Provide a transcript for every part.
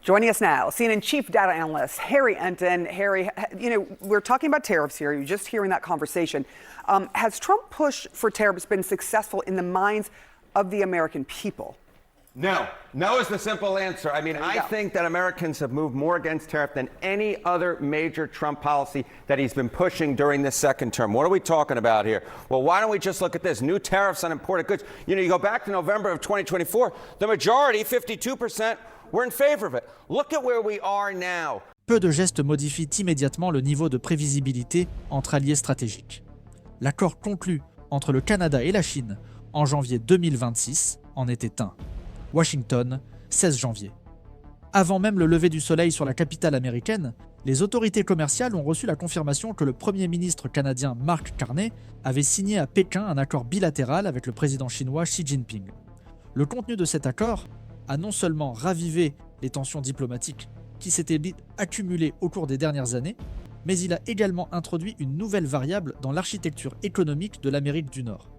Joining us now, CNN chief data analyst Harry Enten. Harry, we're talking about tariffs here. You're just hearing that conversation. Has Trump push for tariffs been successful in the minds of the American people? No. No is the simple answer. I mean, I think that Americans have moved more against tariff than any other major Trump policy that he's been pushing during this second term. What are we talking about here? Well, why don't we just look at this? New tariffs on imported goods. You go back to November of 2024, the majority, 52%, were in favor of it. Look at where we are now. Peu de gestes modifient immédiatement le niveau de prévisibilité entre alliés stratégiques. L'accord conclu entre le Canada et la Chine en janvier 2026 en était un. Washington, 16 janvier. Avant même le lever du soleil sur la capitale américaine, les autorités commerciales ont reçu la confirmation que le Premier ministre canadien Mark Carney avait signé à Pékin un accord bilatéral avec le président chinois Xi Jinping. Le contenu de cet accord a non seulement ravivé les tensions diplomatiques qui s'étaient accumulées au cours des dernières années, mais il a également introduit une nouvelle variable dans l'architecture économique de l'Amérique du Nord.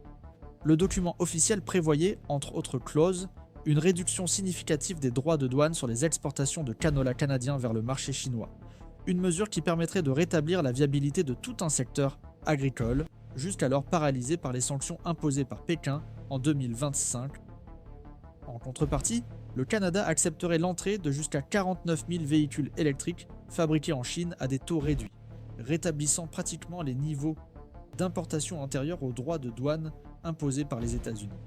Le document officiel prévoyait, entre autres clauses, une réduction significative des droits de douane sur les exportations de canola canadien vers le marché chinois. Une mesure qui permettrait de rétablir la viabilité de tout un secteur agricole, jusqu'alors paralysé par les sanctions imposées par Pékin en 2025. En contrepartie, le Canada accepterait l'entrée de jusqu'à 49 000 véhicules électriques fabriqués en Chine à des taux réduits, rétablissant pratiquement les niveaux d'importation antérieurs aux droits de douane imposés par les États-Unis.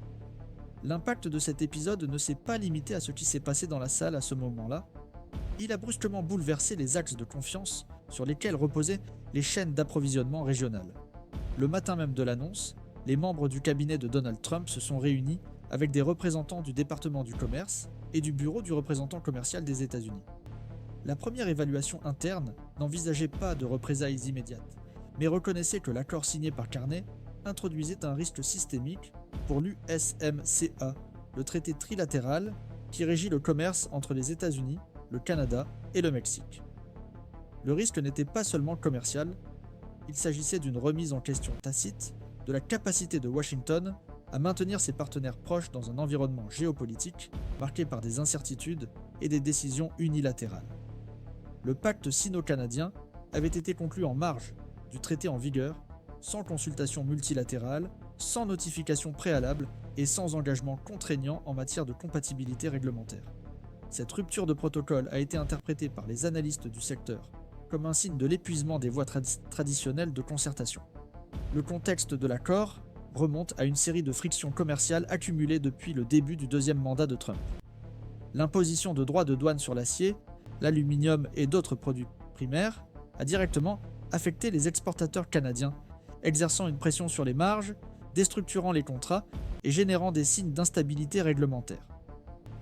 L'impact de cet épisode ne s'est pas limité à ce qui s'est passé dans la salle à ce moment-là. Il a brusquement bouleversé les axes de confiance sur lesquels reposaient les chaînes d'approvisionnement régionales. Le matin même de l'annonce, les membres du cabinet de Donald Trump se sont réunis avec des représentants du département du commerce et du bureau du représentant commercial des États-Unis. La première évaluation interne n'envisageait pas de représailles immédiates, mais reconnaissait que l'accord signé par Carney introduisait un risque systémique pour l'USMCA, le traité trilatéral qui régit le commerce entre les États-Unis, le Canada et le Mexique. Le risque n'était pas seulement commercial, il s'agissait d'une remise en question tacite de la capacité de Washington à maintenir ses partenaires proches dans un environnement géopolitique marqué par des incertitudes et des décisions unilatérales. Le pacte sino-canadien avait été conclu en marge du traité en vigueur, sans consultation multilatérale, sans notification préalable et sans engagement contraignant en matière de compatibilité réglementaire. Cette rupture de protocole a été interprétée par les analystes du secteur comme un signe de l'épuisement des voies traditionnelles de concertation. Le contexte de l'accord remonte à une série de frictions commerciales accumulées depuis le début du deuxième mandat de Trump. L'imposition de droits de douane sur l'acier, l'aluminium et d'autres produits primaires a directement affecté les exportateurs canadiens, exerçant une pression sur les marges, déstructurant les contrats et générant des signes d'instabilité réglementaire.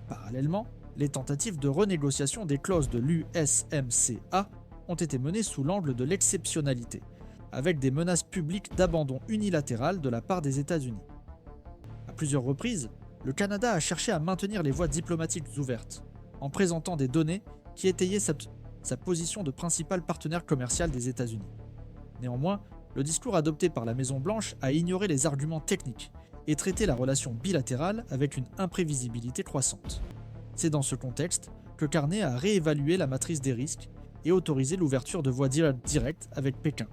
Parallèlement, les tentatives de renégociation des clauses de l'USMCA ont été menées sous l'angle de l'exceptionnalité, avec des menaces publiques d'abandon unilatéral de la part des États-Unis. À plusieurs reprises, le Canada a cherché à maintenir les voies diplomatiques ouvertes, en présentant des données qui étayaient sa position de principal partenaire commercial des États-Unis. Néanmoins, le discours adopté par la Maison-Blanche a ignoré les arguments techniques et traité la relation bilatérale avec une imprévisibilité croissante. C'est dans ce contexte que Carney a réévalué la matrice des risques et autorisé l'ouverture de voies directes avec Pékin.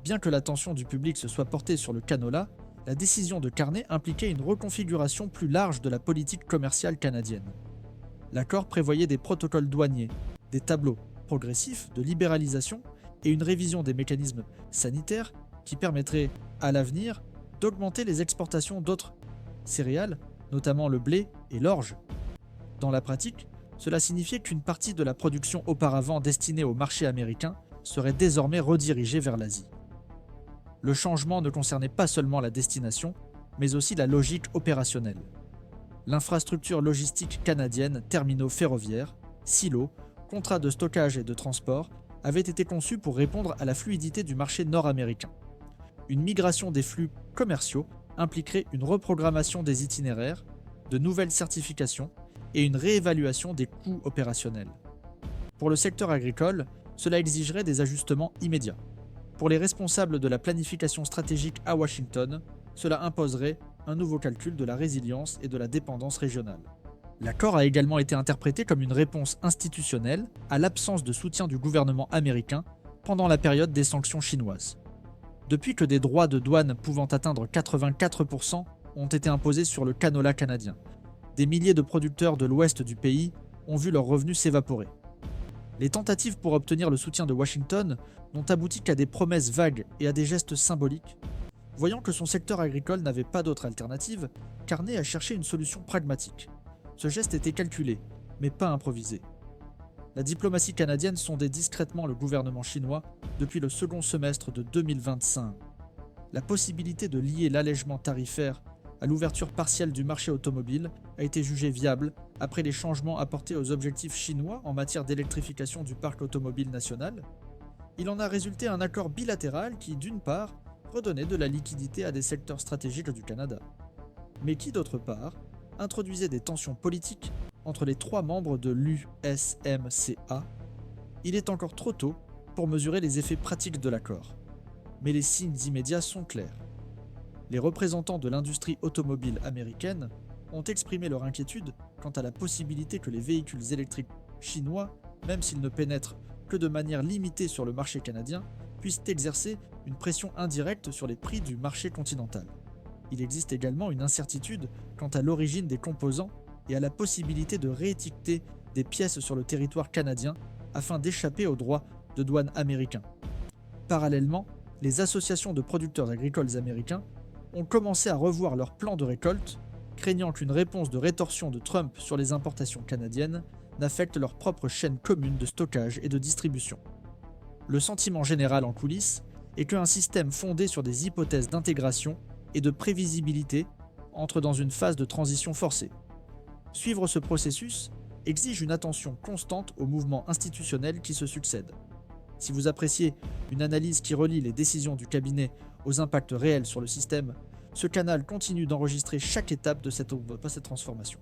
Bien que l'attention du public se soit portée sur le canola, la décision de Carney impliquait une reconfiguration plus large de la politique commerciale canadienne. L'accord prévoyait des protocoles douaniers, des tableaux progressifs de libéralisation et une révision des mécanismes sanitaires qui permettraient, à l'avenir, d'augmenter les exportations d'autres céréales, notamment le blé et l'orge. Dans la pratique, cela signifiait qu'une partie de la production auparavant destinée au marché américain serait désormais redirigée vers l'Asie. Le changement ne concernait pas seulement la destination, mais aussi la logique opérationnelle. L'infrastructure logistique canadienne, terminaux ferroviaires, silos, contrats de stockage et de transport, avait été conçue pour répondre à la fluidité du marché nord-américain. Une migration des flux commerciaux impliquerait une reprogrammation des itinéraires, de nouvelles certifications et une réévaluation des coûts opérationnels. Pour le secteur agricole, cela exigerait des ajustements immédiats. Pour les responsables de la planification stratégique à Washington, cela imposerait un nouveau calcul de la résilience et de la dépendance régionale. L'accord a également été interprété comme une réponse institutionnelle à l'absence de soutien du gouvernement américain pendant la période des sanctions chinoises. Depuis que des droits de douane pouvant atteindre 84% ont été imposés sur le canola canadien, des milliers de producteurs de l'ouest du pays ont vu leurs revenus s'évaporer. Les tentatives pour obtenir le soutien de Washington n'ont abouti qu'à des promesses vagues et à des gestes symboliques. Voyant que son secteur agricole n'avait pas d'autre alternative, Carney a cherché une solution pragmatique. Ce geste était calculé, mais pas improvisé. La diplomatie canadienne sondait discrètement le gouvernement chinois depuis le second semestre de 2025. La possibilité de lier l'allègement tarifaire à l'ouverture partielle du marché automobile a été jugée viable après les changements apportés aux objectifs chinois en matière d'électrification du parc automobile national. Il en a résulté un accord bilatéral qui, d'une part, redonnait de la liquidité à des secteurs stratégiques du Canada, mais qui, d'autre part, introduisait des tensions politiques entre les trois membres de l'USMCA. Il est encore trop tôt pour mesurer les effets pratiques de l'accord, mais les signes immédiats sont clairs. Les représentants de l'industrie automobile américaine ont exprimé leur inquiétude quant à la possibilité que les véhicules électriques chinois, même s'ils ne pénètrent que de manière limitée sur le marché canadien, puissent exercer une pression indirecte sur les prix du marché continental. Il existe également une incertitude quant à l'origine des composants et à la possibilité de réétiqueter des pièces sur le territoire canadien afin d'échapper aux droits de douane américains. Parallèlement, les associations de producteurs agricoles américains ont commencé à revoir leur plan de récolte, craignant qu'une réponse de rétorsion de Trump sur les importations canadiennes n'affecte leur propre chaîne commune de stockage et de distribution. Le sentiment général en coulisses est qu'un système fondé sur des hypothèses d'intégration et de prévisibilité entre dans une phase de transition forcée. Suivre ce processus exige une attention constante aux mouvements institutionnels qui se succèdent. Si vous appréciez une analyse qui relie les décisions du cabinet aux impacts réels sur le système, ce canal continue d'enregistrer chaque étape de cette transformation.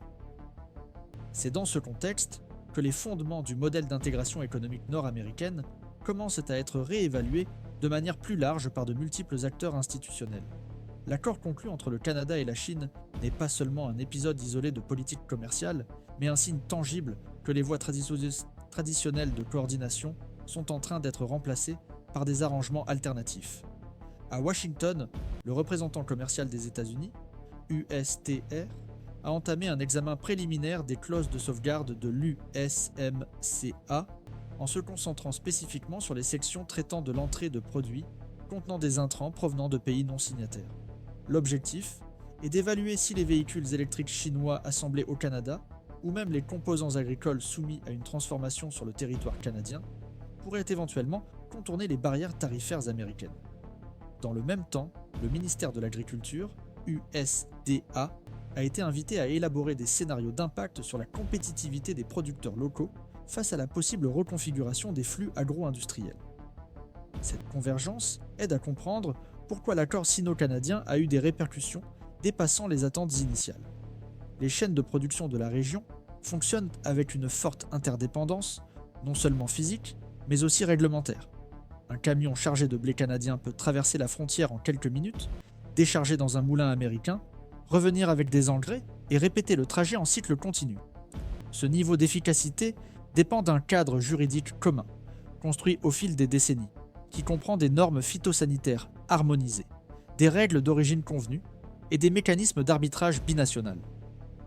C'est dans ce contexte que les fondements du modèle d'intégration économique nord-américaine commencent à être réévalués de manière plus large par de multiples acteurs institutionnels. L'accord conclu entre le Canada et la Chine n'est pas seulement un épisode isolé de politique commerciale, mais un signe tangible que les voies traditionnelles de coordination sont en train d'être remplacées par des arrangements alternatifs. À Washington, le représentant commercial des États-Unis, USTR, a entamé un examen préliminaire des clauses de sauvegarde de l'USMCA en se concentrant spécifiquement sur les sections traitant de l'entrée de produits contenant des intrants provenant de pays non signataires. L'objectif est d'évaluer si les véhicules électriques chinois assemblés au Canada, ou même les composants agricoles soumis à une transformation sur le territoire canadien, pourraient éventuellement contourner les barrières tarifaires américaines. Dans le même temps, le ministère de l'Agriculture, USDA, a été invité à élaborer des scénarios d'impact sur la compétitivité des producteurs locaux face à la possible reconfiguration des flux agro-industriels. Cette convergence aide à comprendre pourquoi l'accord sino-canadien a eu des répercussions dépassant les attentes initiales. Les chaînes de production de la région fonctionnent avec une forte interdépendance, non seulement physique, mais aussi réglementaire. Un camion chargé de blé canadien peut traverser la frontière en quelques minutes, décharger dans un moulin américain, revenir avec des engrais et répéter le trajet en cycle continu. Ce niveau d'efficacité dépend d'un cadre juridique commun, construit au fil des décennies, qui comprend des normes phytosanitaires harmonisées, des règles d'origine convenues et des mécanismes d'arbitrage binational.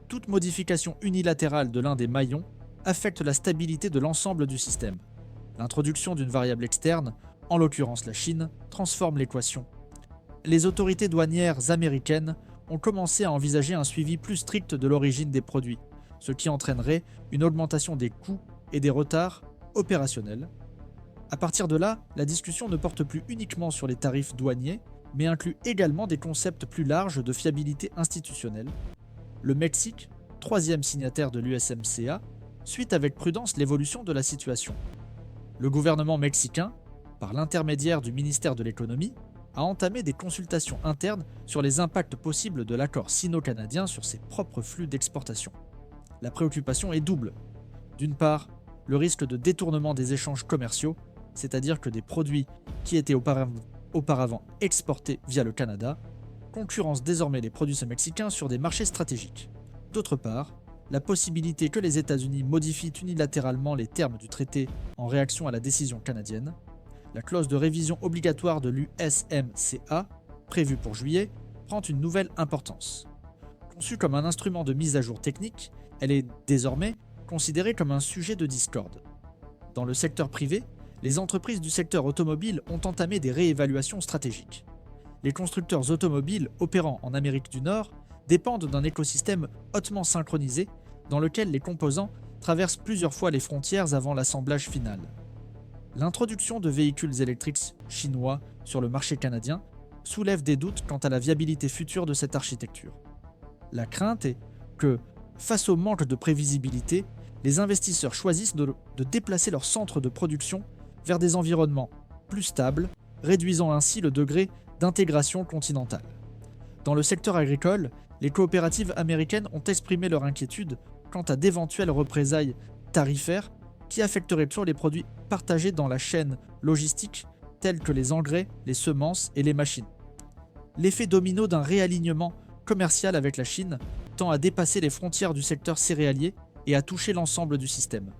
Toute modification unilatérale de l'un des maillons affecte la stabilité de l'ensemble du système. L'introduction d'une variable externe, en l'occurrence la Chine, transforme l'équation. Les autorités douanières américaines ont commencé à envisager un suivi plus strict de l'origine des produits, ce qui entraînerait une augmentation des coûts et des retards opérationnels. À partir de là, la discussion ne porte plus uniquement sur les tarifs douaniers, mais inclut également des concepts plus larges de fiabilité institutionnelle. Le Mexique, troisième signataire de l'USMCA, suit avec prudence l'évolution de la situation. Le gouvernement mexicain, par l'intermédiaire du ministère de l'Économie, a entamé des consultations internes sur les impacts possibles de l'accord sino-canadien sur ses propres flux d'exportation. La préoccupation est double. D'une part, le risque de détournement des échanges commerciaux, c'est-à-dire que des produits qui étaient auparavant exportés via le Canada concurrencent désormais les produits mexicains sur des marchés stratégiques. D'autre part, la possibilité que les États-Unis modifient unilatéralement les termes du traité en réaction à la décision canadienne, la clause de révision obligatoire de l'USMCA, prévue pour juillet, prend une nouvelle importance. Conçue comme un instrument de mise à jour technique, elle est désormais considérée comme un sujet de discorde. Dans le secteur privé, les entreprises du secteur automobile ont entamé des réévaluations stratégiques. Les constructeurs automobiles opérant en Amérique du Nord dépendent d'un écosystème hautement synchronisé dans lequel les composants traversent plusieurs fois les frontières avant l'assemblage final. L'introduction de véhicules électriques chinois sur le marché canadien soulève des doutes quant à la viabilité future de cette architecture. La crainte est que, face au manque de prévisibilité, les investisseurs choisissent de déplacer leur centre de production vers des environnements plus stables, réduisant ainsi le degré d'intégration continentale. Dans le secteur agricole, les coopératives américaines ont exprimé leur inquiétude quant à d'éventuelles représailles tarifaires qui affecteraient toujours les produits partagés dans la chaîne logistique tels que les engrais, les semences et les machines. L'effet domino d'un réalignement commercial avec la Chine tend à dépasser les frontières du secteur céréalier et à toucher l'ensemble du système.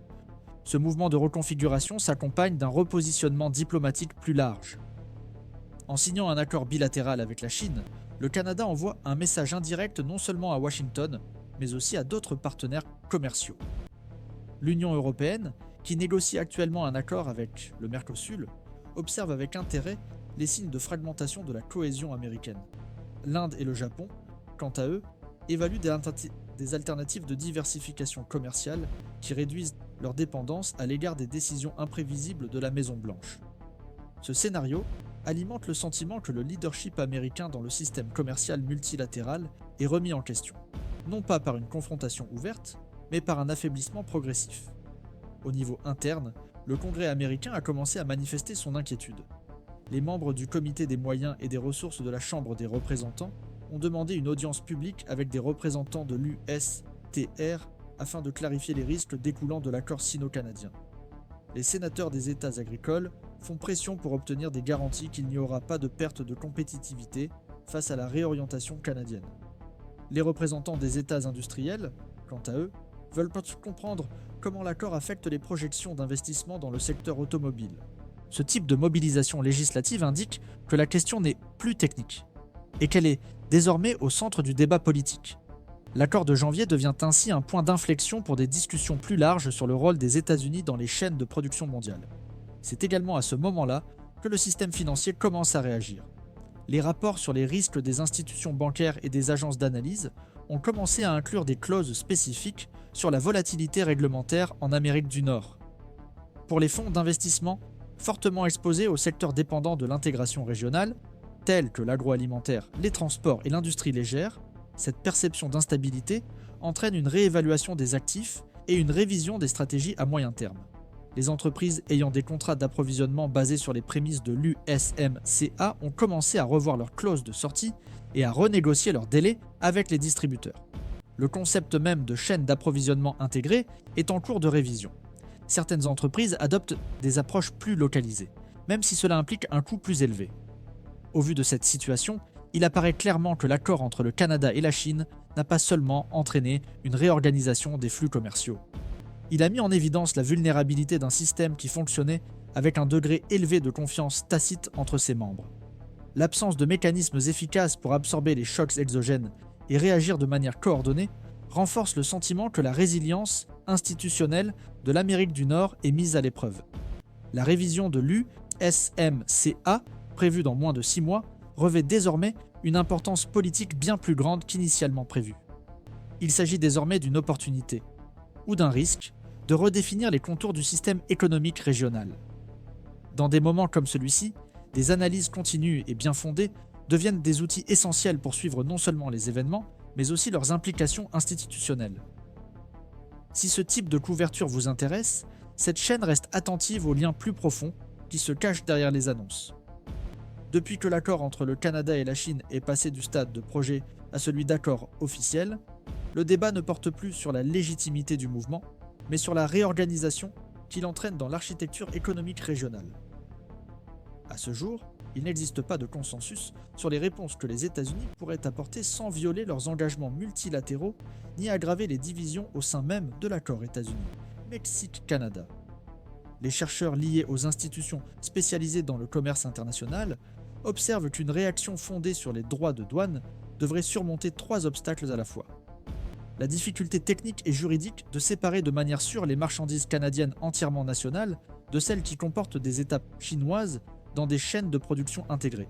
Ce mouvement de reconfiguration s'accompagne d'un repositionnement diplomatique plus large. En signant un accord bilatéral avec la Chine, le Canada envoie un message indirect non seulement à Washington, mais aussi à d'autres partenaires commerciaux. L'Union européenne, qui négocie actuellement un accord avec le Mercosur, observe avec intérêt les signes de fragmentation de la cohésion américaine. L'Inde et le Japon, quant à eux, évaluent des alternatives de diversification commerciale qui réduisent leur dépendance à l'égard des décisions imprévisibles de la Maison-Blanche. Ce scénario alimente le sentiment que le leadership américain dans le système commercial multilatéral est remis en question, non pas par une confrontation ouverte, mais par un affaiblissement progressif. Au niveau interne, le Congrès américain a commencé à manifester son inquiétude. Les membres du Comité des moyens et des ressources de la Chambre des représentants ont demandé une audience publique avec des représentants de l'USTR afin de clarifier les risques découlant de l'accord sino-canadien. Les sénateurs des États agricoles font pression pour obtenir des garanties qu'il n'y aura pas de perte de compétitivité face à la réorientation canadienne. Les représentants des États industriels, quant à eux, veulent comprendre comment l'accord affecte les projections d'investissement dans le secteur automobile. Ce type de mobilisation législative indique que la question n'est plus technique et qu'elle est désormais au centre du débat politique. L'accord de janvier devient ainsi un point d'inflexion pour des discussions plus larges sur le rôle des États-Unis dans les chaînes de production mondiale. C'est également à ce moment-là que le système financier commence à réagir. Les rapports sur les risques des institutions bancaires et des agences d'analyse ont commencé à inclure des clauses spécifiques sur la volatilité réglementaire en Amérique du Nord. Pour les fonds d'investissement fortement exposés aux secteurs dépendants de l'intégration régionale, tels que l'agroalimentaire, les transports et l'industrie légère, cette perception d'instabilité entraîne une réévaluation des actifs et une révision des stratégies à moyen terme. Les entreprises ayant des contrats d'approvisionnement basés sur les prémices de l'USMCA ont commencé à revoir leurs clauses de sortie et à renégocier leurs délais avec les distributeurs. Le concept même de chaîne d'approvisionnement intégrée est en cours de révision. Certaines entreprises adoptent des approches plus localisées, même si cela implique un coût plus élevé. Au vu de cette situation, il apparaît clairement que l'accord entre le Canada et la Chine n'a pas seulement entraîné une réorganisation des flux commerciaux. Il a mis en évidence la vulnérabilité d'un système qui fonctionnait avec un degré élevé de confiance tacite entre ses membres. L'absence de mécanismes efficaces pour absorber les chocs exogènes et réagir de manière coordonnée renforce le sentiment que la résilience institutionnelle de l'Amérique du Nord est mise à l'épreuve. La révision de l'USMCA, prévue dans moins de 6 mois, revêt désormais une importance politique bien plus grande qu'initialement prévue. Il s'agit désormais d'une opportunité, ou d'un risque, de redéfinir les contours du système économique régional. Dans des moments comme celui-ci, des analyses continues et bien fondées deviennent des outils essentiels pour suivre non seulement les événements, mais aussi leurs implications institutionnelles. Si ce type de couverture vous intéresse, cette chaîne reste attentive aux liens plus profonds qui se cachent derrière les annonces. Depuis que l'accord entre le Canada et la Chine est passé du stade de projet à celui d'accord officiel, le débat ne porte plus sur la légitimité du mouvement, mais sur la réorganisation qu'il entraîne dans l'architecture économique régionale. À ce jour, il n'existe pas de consensus sur les réponses que les États-Unis pourraient apporter sans violer leurs engagements multilatéraux ni aggraver les divisions au sein même de l'accord États-Unis-Mexique-Canada. Les chercheurs liés aux institutions spécialisées dans le commerce international observent qu'une réaction fondée sur les droits de douane devrait surmonter 3 obstacles à la fois. La difficulté technique et juridique de séparer de manière sûre les marchandises canadiennes entièrement nationales de celles qui comportent des étapes chinoises dans des chaînes de production intégrées.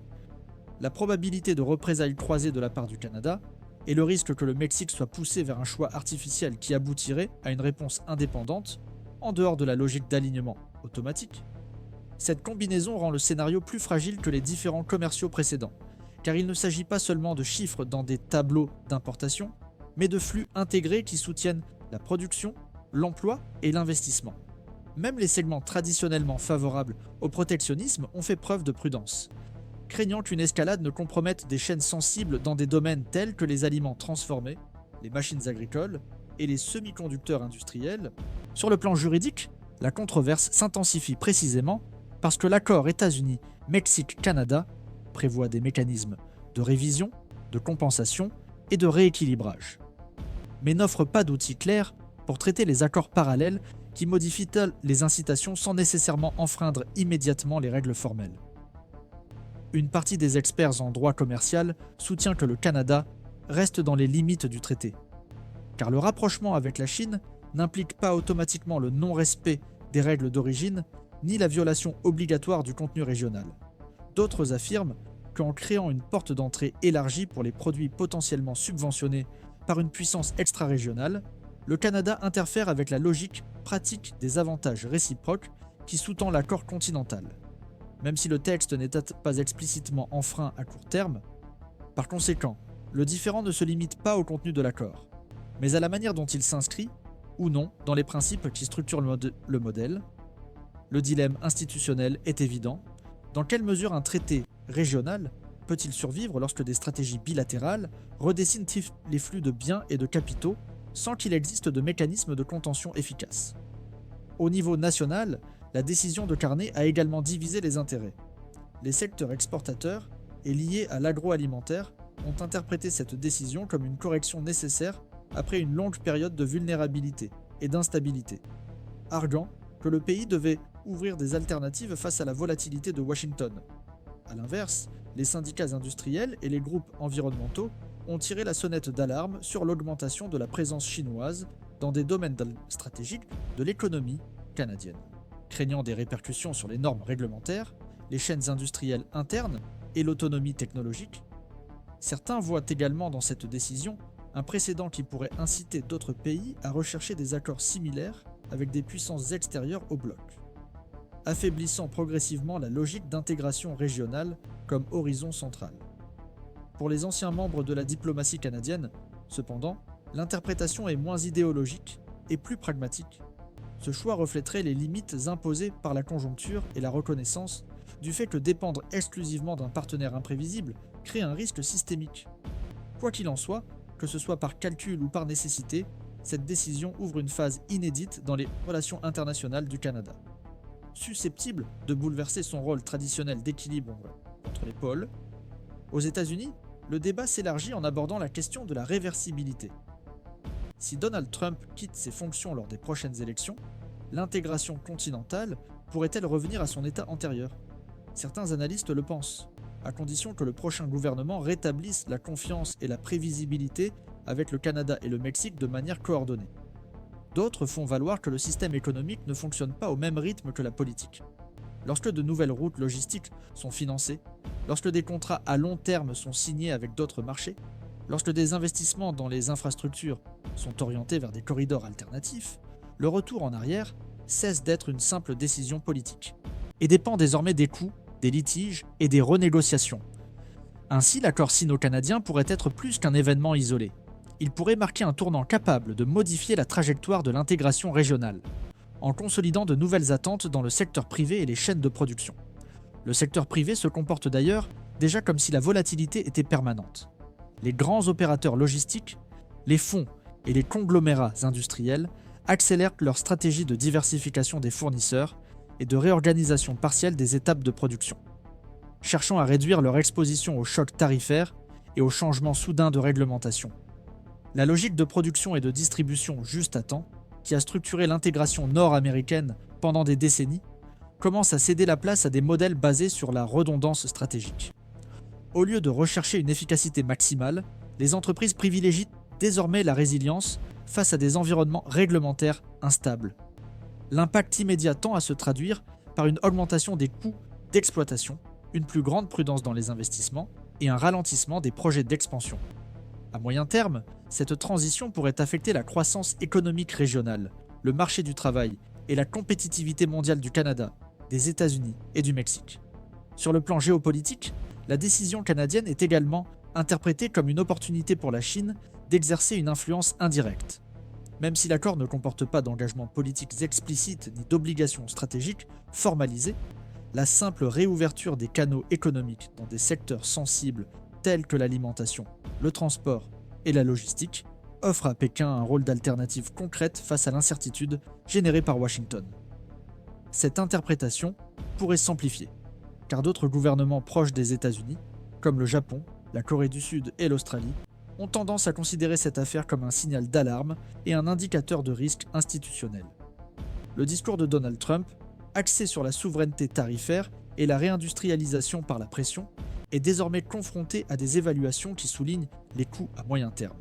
La probabilité de représailles croisées de la part du Canada et le risque que le Mexique soit poussé vers un choix artificiel qui aboutirait à une réponse indépendante, en dehors de la logique d'alignement automatique. Cette combinaison rend le scénario plus fragile que les différents commerciaux précédents, car il ne s'agit pas seulement de chiffres dans des tableaux d'importation, mais de flux intégrés qui soutiennent la production, l'emploi et l'investissement. Même les segments traditionnellement favorables au protectionnisme ont fait preuve de prudence, craignant qu'une escalade ne compromette des chaînes sensibles dans des domaines tels que les aliments transformés, les machines agricoles et les semi-conducteurs industriels. Sur le plan juridique, la controverse s'intensifie précisément parce que l'accord États-Unis-Mexique-Canada prévoit des mécanismes de révision, de compensation et de rééquilibrage, mais n'offre pas d'outils clairs pour traiter les accords parallèles qui modifient les incitations sans nécessairement enfreindre immédiatement les règles formelles. Une partie des experts en droit commercial soutient que le Canada reste dans les limites du traité, car le rapprochement avec la Chine n'implique pas automatiquement le non-respect des règles d'origine ni la violation obligatoire du contenu régional. D'autres affirment qu'en créant une porte d'entrée élargie pour les produits potentiellement subventionnés par une puissance extra-régionale, le Canada interfère avec la logique pratique des avantages réciproques qui sous-tend l'accord continental, même si le texte n'est pas explicitement enfreint à court terme. Par conséquent, le différend ne se limite pas au contenu de l'accord, mais à la manière dont il s'inscrit, ou non, dans les principes qui structurent le modèle. Le dilemme institutionnel est évident. Dans quelle mesure un traité régional peut-il survivre lorsque des stratégies bilatérales redessinent les flux de biens et de capitaux sans qu'il existe de mécanisme de contention efficace? Au niveau national, la décision de Carney a également divisé les intérêts. Les secteurs exportateurs et liés à l'agroalimentaire ont interprété cette décision comme une correction nécessaire après une longue période de vulnérabilité et d'instabilité, arguant que le pays devait ouvrir des alternatives face à la volatilité de Washington. A l'inverse, les syndicats industriels et les groupes environnementaux ont tiré la sonnette d'alarme sur l'augmentation de la présence chinoise dans des domaines stratégiques de l'économie canadienne. Craignant des répercussions sur les normes réglementaires, les chaînes industrielles internes et l'autonomie technologique, certains voient également dans cette décision un précédent qui pourrait inciter d'autres pays à rechercher des accords similaires avec des puissances extérieures au bloc, affaiblissant progressivement la logique d'intégration régionale comme horizon central. Pour les anciens membres de la diplomatie canadienne, cependant, l'interprétation est moins idéologique et plus pragmatique. Ce choix reflèterait les limites imposées par la conjoncture et la reconnaissance du fait que dépendre exclusivement d'un partenaire imprévisible crée un risque systémique. Quoi qu'il en soit, que ce soit par calcul ou par nécessité, cette décision ouvre une phase inédite dans les relations internationales du Canada, susceptible de bouleverser son rôle traditionnel d'équilibre entre les pôles. Aux États-Unis, le débat s'élargit en abordant la question de la réversibilité. Si Donald Trump quitte ses fonctions lors des prochaines élections, l'intégration continentale pourrait-elle revenir à son état antérieur? Certains analystes le pensent, à condition que le prochain gouvernement rétablisse la confiance et la prévisibilité avec le Canada et le Mexique de manière coordonnée. D'autres font valoir que le système économique ne fonctionne pas au même rythme que la politique. Lorsque de nouvelles routes logistiques sont financées, lorsque des contrats à long terme sont signés avec d'autres marchés, lorsque des investissements dans les infrastructures sont orientés vers des corridors alternatifs, le retour en arrière cesse d'être une simple décision politique et dépend désormais des coûts, des litiges et des renégociations. Ainsi, l'accord sino-canadien pourrait être plus qu'un événement isolé. Il pourrait marquer un tournant capable de modifier la trajectoire de l'intégration régionale, en consolidant de nouvelles attentes dans le secteur privé et les chaînes de production. Le secteur privé se comporte d'ailleurs déjà comme si la volatilité était permanente. Les grands opérateurs logistiques, les fonds et les conglomérats industriels accélèrent leur stratégie de diversification des fournisseurs et de réorganisation partielle des étapes de production. cherchant à réduire leur exposition aux chocs tarifaires et aux changements soudains de réglementation. La logique de production et de distribution juste à temps, qui a structuré l'intégration nord-américaine pendant des décennies, commence à céder la place à des modèles basés sur la redondance stratégique. Au lieu de rechercher une efficacité maximale, les entreprises privilégient désormais la résilience face à des environnements réglementaires instables. L'impact immédiat tend à se traduire par une augmentation des coûts d'exploitation, une plus grande prudence dans les investissements et un ralentissement des projets d'expansion. À moyen terme, cette transition pourrait affecter la croissance économique régionale, le marché du travail et la compétitivité mondiale du Canada, des États-Unis et du Mexique. Sur le plan géopolitique, la décision canadienne est également interprétée comme une opportunité pour la Chine d'exercer une influence indirecte. Même si l'accord ne comporte pas d'engagements politiques explicites ni d'obligations stratégiques formalisées, la simple réouverture des canaux économiques dans des secteurs sensibles tels que l'alimentation, le transport et la logistique offre à Pékin un rôle d'alternative concrète face à l'incertitude générée par Washington. Cette interprétation pourrait s'amplifier, car d'autres gouvernements proches des États-Unis, comme le Japon, la Corée du Sud et l'Australie, ont tendance à considérer cette affaire comme un signal d'alarme et un indicateur de risque institutionnel. Le discours de Donald Trump, axé sur la souveraineté tarifaire et la réindustrialisation par la pression, est désormais confronté à des évaluations qui soulignent les coûts à moyen terme.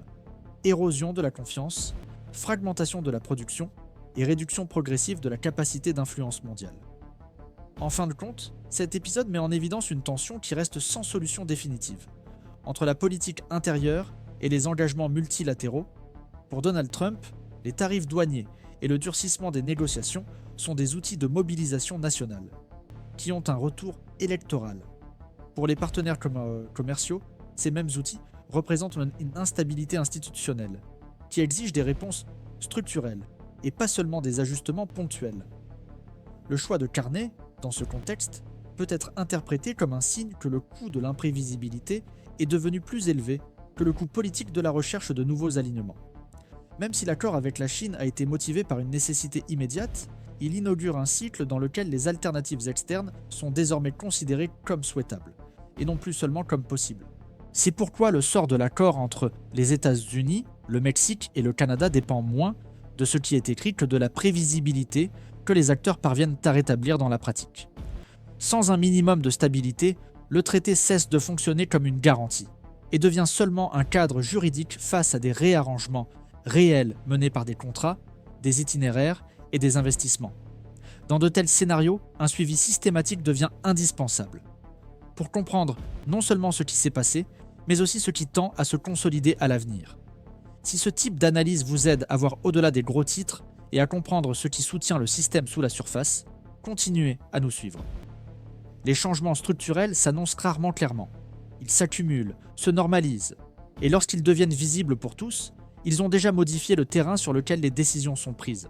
Érosion de la confiance, fragmentation de la production et réduction progressive de la capacité d'influence mondiale. En fin de compte, cet épisode met en évidence une tension qui reste sans solution définitive. Entre la politique intérieure et les engagements multilatéraux, pour Donald Trump, les tarifs douaniers et le durcissement des négociations sont des outils de mobilisation nationale, qui ont un retour électoral. Pour les partenaires commerciaux, ces mêmes outils représentent une instabilité institutionnelle, qui exige des réponses structurelles et pas seulement des ajustements ponctuels. Le choix de Carney, dans ce contexte, peut être interprété comme un signe que le coût de l'imprévisibilité est devenu plus élevé que le coût politique de la recherche de nouveaux alignements. Même si l'accord avec la Chine a été motivé par une nécessité immédiate, il inaugure un cycle dans lequel les alternatives externes sont désormais considérées comme souhaitables, et non plus seulement comme possibles. C'est pourquoi le sort de l'accord entre les États-Unis, le Mexique et le Canada dépend moins de ce qui est écrit que de la prévisibilité que les acteurs parviennent à rétablir dans la pratique. Sans un minimum de stabilité, le traité cesse de fonctionner comme une garantie et devient seulement un cadre juridique face à des réarrangements réels menés par des contrats, des itinéraires et des investissements. Dans de tels scénarios, un suivi systématique devient indispensable pour comprendre non seulement ce qui s'est passé, mais aussi ce qui tend à se consolider à l'avenir. Si ce type d'analyse vous aide à voir au-delà des gros titres et à comprendre ce qui soutient le système sous la surface, continuez à nous suivre. Les changements structurels s'annoncent rarement clairement. Ils s'accumulent, se normalisent, et lorsqu'ils deviennent visibles pour tous, ils ont déjà modifié le terrain sur lequel les décisions sont prises.